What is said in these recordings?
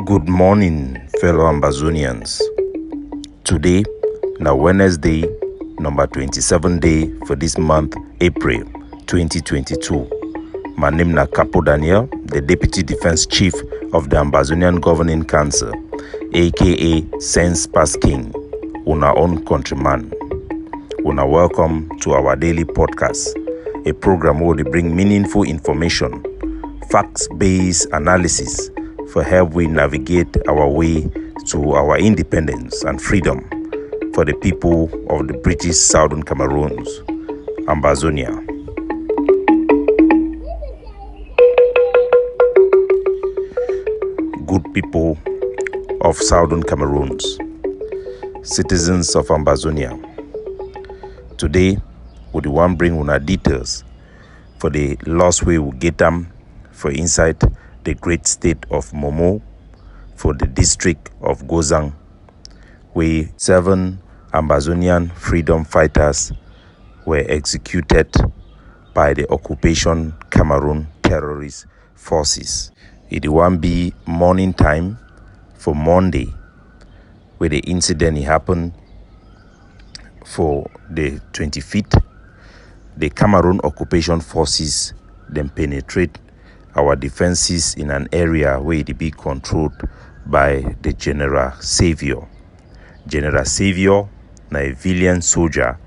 Good morning, fellow Ambazonians. Today, na Wednesday, number 27 day for this month, April 2022. My name na Capo, the Deputy Defense Chief of the Ambazonian Governing Council, aka Sense Pass King, una own countryman. Una welcome to our daily podcast, a program where they bring meaningful information, facts-based analysis for help we navigate our way to our independence and freedom for the people of the British Southern Cameroons, Ambazonia. Good people of Southern Cameroons, citizens of Ambazonia. Today, we want bring una details for the loss we will get them for inside the great state of Momo, for the district of Guzang, where 7 Ambazonian freedom fighters were executed by the occupation Cameroon terrorist forces. It won't be morning time for Monday, where the incident happened for the 25th. The Cameroon occupation forces then penetrate our defenses in an area where it be controlled by the General Saviour. General Saviour, na a valiant soldier,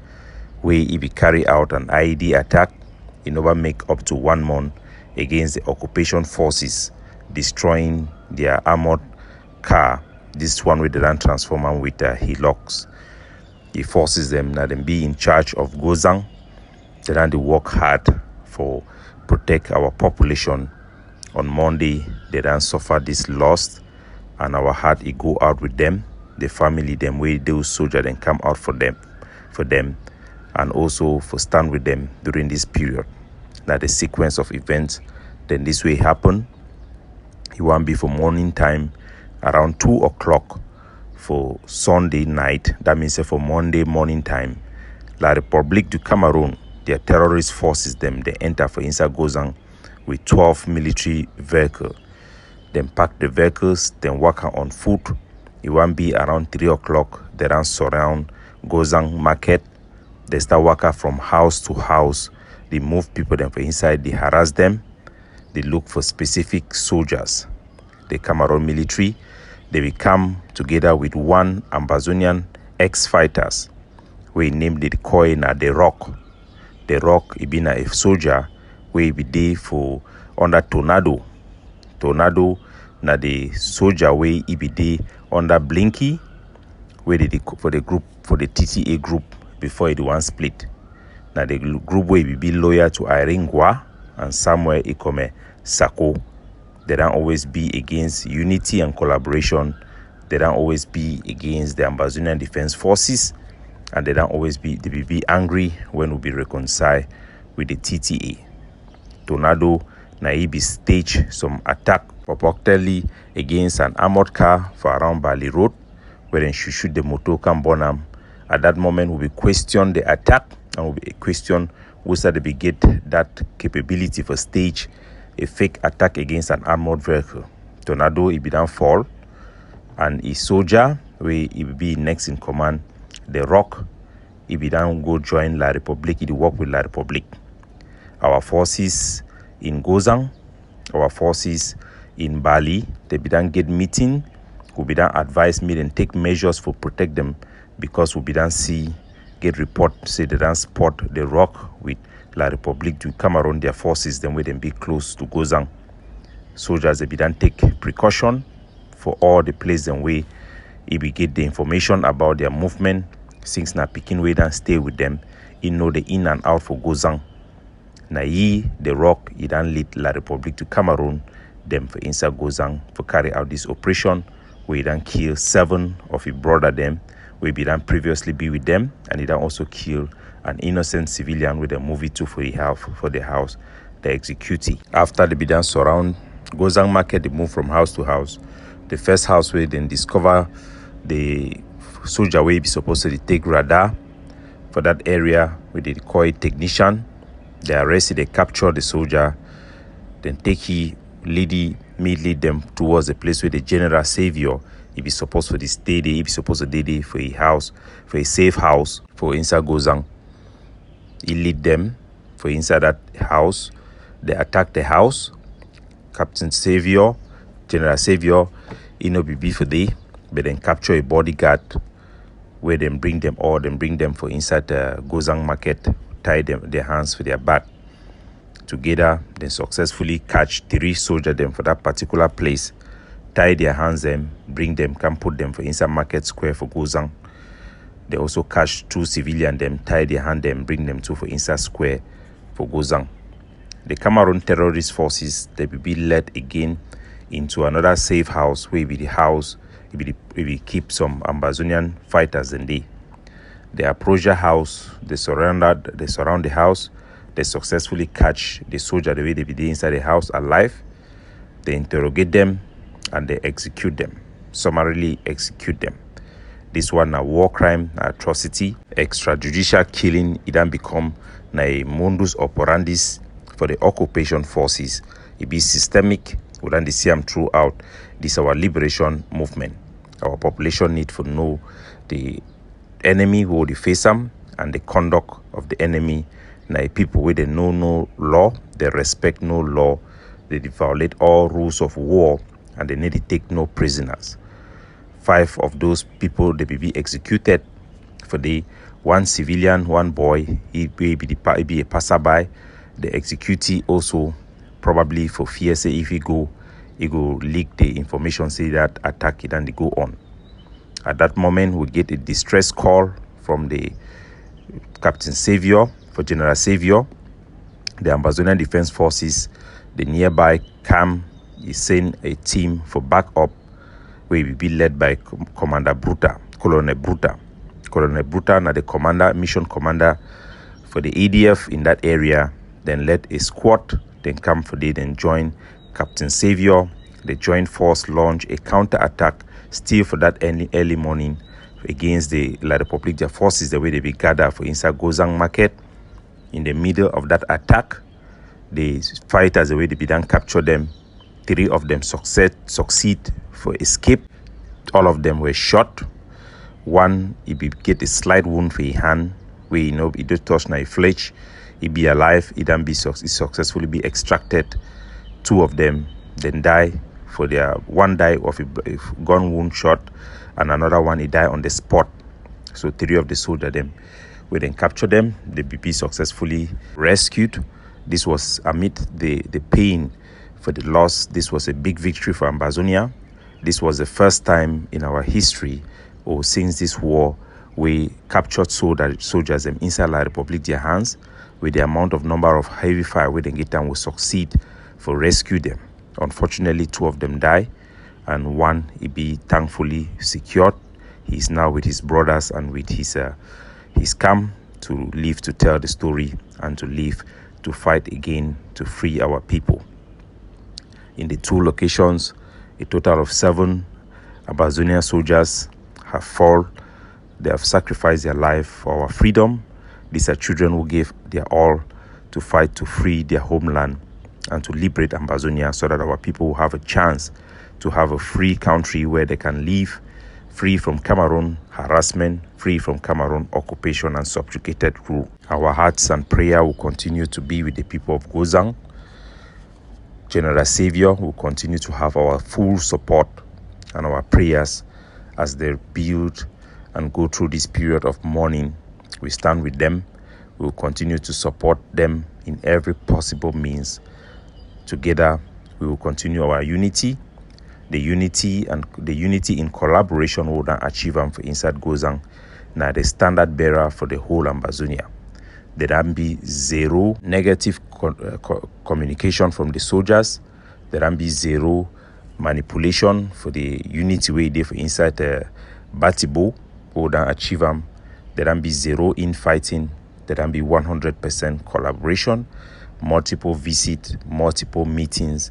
where he be carry out an IED attack in over make up to 1 month against the occupation forces, destroying their armored car. This one with the land transformer with hillocks. He forces them now them be in charge of Guzang. Then they work hard for protect our population. On Monday, they then suffer this loss, and our heart it go out with them, the family, them way those soldiers then come out for them, and also for stand with them during this period. Now the sequence of events, then this way happen. It won't be for morning time, around 2 o'clock for Sunday night. That means for Monday morning time, La République du Cameroon, their terrorist forces them, they enter for inside Guzang with 12 military vehicles. Then pack the vehicles, then walk on foot. It won't be around 3 o'clock. They then surround Guzang market. They start walking from house to house. They move people then for inside. They harass them. They look for specific soldiers. The Cameroon military, they will come together with 1 Ambazonian ex-fighters. We named the coin at the Rock. The Rock, it been a soldier where be there for under Tornado. Tornado na the soldier where he be there under Blinky, where they for the group, for the TTA group before it one split. Now the group where be loyal to Iringwa and Samuel Ikome Sako. They don't always be against unity and collaboration. They don't always be against the Ambazonian Defense Forces, and they don't always be angry when we be reconciled with the TTA. Tornado Naibi staged some attack purportedly against an armored car for around Bali Road, where they shoot the motor Cambonam. At that moment, we question the attack and we question whether they get that capability for stage a fake attack against an armored vehicle. Tornado he be down fall, and a soldier where he will be next in command, the Rock, he be down go join La République, he work with La République. Our forces in Guzang, our forces in Bali, they be done get meeting, we be done advise me and take measures for protect them, because we be done get report say they done spot the Rock with La République du Cameroon, their forces, then we them be close to Guzang. Soldiers they be done take precaution for all the place and way if we get the information about their movement, since na picking way and stay with them, you know the in and out for Guzang. Na the Rock, he done lead La République du Cameroon, them for inside Guzang for carry out this operation, where he done kill 7 of his brother them, where he done previously be with them, and he done also kill an innocent civilian with a movie too for the house, they execute it. After they be done surround Guzang market, they move from house to house. The first house where then discover the soldier where be supposed to take radar for that area, where they call it technician. They arrested, they capture the soldier, then take he lead them towards a place where the general Saviour, if he's supposed to stay there, if he's supposed to stay there for a house, for a safe house for inside Guzang. He lead them for inside that house. They attack the house. Captain Saviour, General Saviour, he no be for day, but then capture a bodyguard where they bring them for inside the Guzang market, tie them their hands for their back. Together, they successfully catch 3 soldiers them for that particular place, tie their hands them, bring them, come put them for inside market square for Guzang. They also catch 2 civilians them, tie their hand them, bring them to for inside square for Guzang. The Cameroon terrorist forces, they will be led again into another safe house where be the house, we keep some Ambazonian fighters in there. They approach the house, they surround the house, they successfully catch the soldier the way they be inside the house alive. They interrogate them and they execute them, summarily execute them. This one a war crime, a atrocity, extrajudicial killing. It then become a modus operandi for the occupation forces. It be systemic. We then see them throughout this our liberation movement. Our population need to know the enemy who they face them and the conduct of the enemy. Now people where they know no law, they respect no law, they violate all rules of war, and they need to take no prisoners. 5 of those people they be executed. For the 1 civilian, 1 boy, he be a passerby. The executee also probably for fear say if he go leak the information, say that attack it and they go on. At that moment we get a distress call from the Captain Saviour for General Saviour. The Ambazonian Defense Forces, the nearby camp, is send a team for backup where will be led by Colonel Bruta. Colonel Bruta now the mission commander for the ADF in that area, then led a squad, then come for they then join Captain Saviour. The joint force launch a counterattack still for that early morning against the La République des forces the way they be gathered for inside Guzang market. In the middle of that attack, the fighters the way they be done capture them. 3 of them succeed for escape. All of them were shot. 1 he be get a slight wound for his hand where he don't touch na flesh. He be alive. He then successfully be extracted. 2 of them then die. For their 1 die of a gun wound shot, and another 1 he died on the spot. So 3 of the soldiers them we then capture them. The BP successfully rescued. This was amid the pain for the loss. This was a big victory for Ambazonia. This was the first time in our history or since this war we captured soldiers them inside La République their hands. With the amount of number of heavy fire we then get down, we succeed for rescue them. Unfortunately, 2 of them die, and 1 he be thankfully secured. He is now with his brothers and with his camp to live to tell the story and to live to fight again to free our people. In the 2 locations, a total of 7 Ambazonia soldiers have fallen. They have sacrificed their life for our freedom. These are children who gave their all to fight to free their homeland and to liberate Ambazonia so that our people will have a chance to have a free country where they can live free from Cameroon harassment, free from Cameroon occupation and subjugated rule. Our hearts and prayer will continue to be with the people of Guzang. General Saviour will continue to have our full support and our prayers as they build and go through this period of mourning. We stand with them. We will continue to support them in every possible means. Together, we will continue our unity. The unity in collaboration will then achieve them for inside Guzang. Now the standard bearer for the whole Ambazonia. There can be 0 negative communication from the soldiers. There can be 0 manipulation for the unity way they for inside Batibo. Will then achieve them. There can be 0 infighting. There can be 100% collaboration, multiple visits, multiple meetings,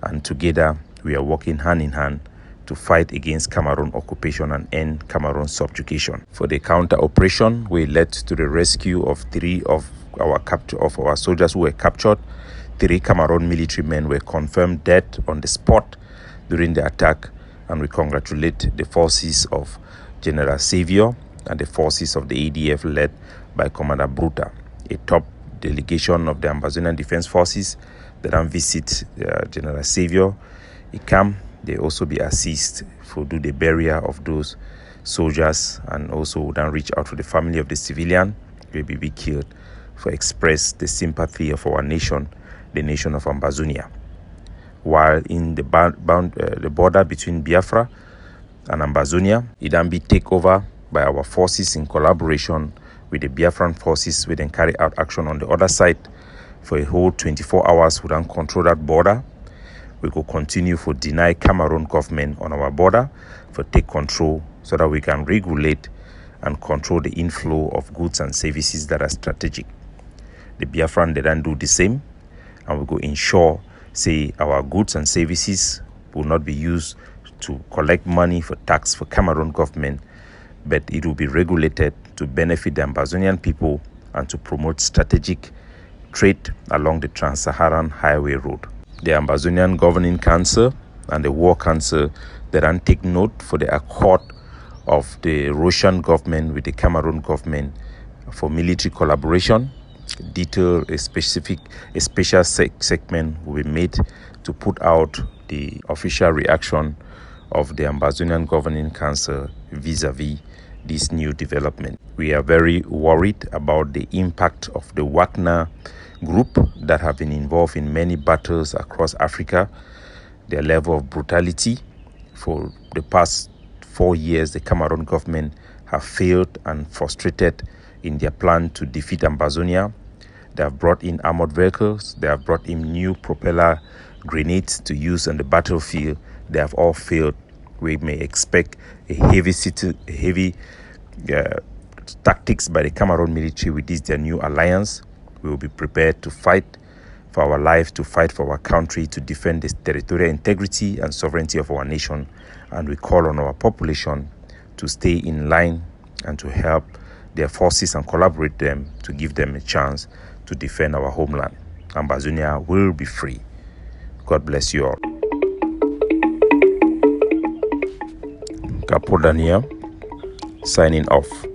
and together we are working hand in hand to fight against Cameroon occupation and end Cameroon subjugation. For the counter operation, we led to the rescue of 3 of our soldiers who were captured. 3 Cameroon military men were confirmed dead on the spot during the attack, and we congratulate the forces of General Saviour and the forces of the ADF led by Commander Bruta. A top delegation of the Ambazonian Defense Forces that then visit General Saviour. He come, they also be assist for do the burial of those soldiers, and also then reach out to the family of the civilian will be killed, for express the sympathy of our nation, the nation of Ambazonia. While in the the border between Biafra and Ambazonia, it then be taken over by our forces in collaboration with the Biafran forces. We then carry out action on the other side for a whole 24 hours. We then control that border. We will continue for deny Cameroon government on our border for take control, so that we can regulate and control the inflow of goods and services that are strategic. The Biafran, they then do the same, and we go ensure, say, our goods and services will not be used to collect money for tax for Cameroon government, but it will be regulated to benefit the Ambazonian people and to promote strategic trade along the Trans-Saharan Highway Road. The Ambazonian Governing Council and the War Council, they then take note for the accord of the Russian government with the Cameroon government for military collaboration. Detail a special segment will be made to put out the official reaction of the Ambazonian Governing Council vis-a-vis this new development. We are very worried about the impact of the Wagner group that have been involved in many battles across Africa. Their level of brutality for the past 4 years, the Cameroon government have failed and frustrated in their plan to defeat Ambazonia. They have brought in armored vehicles. They have brought in new propeller grenades to use on the battlefield. They have all failed. We may expect a heavy tactics by the Cameroon military with this their new alliance. We will be prepared to fight for our life, to fight for our country, to defend the territorial integrity and sovereignty of our nation. And we call on our population to stay in line and to help their forces and collaborate them to give them a chance to defend our homeland. Ambazonia will be free. God bless you all. Capo signing off.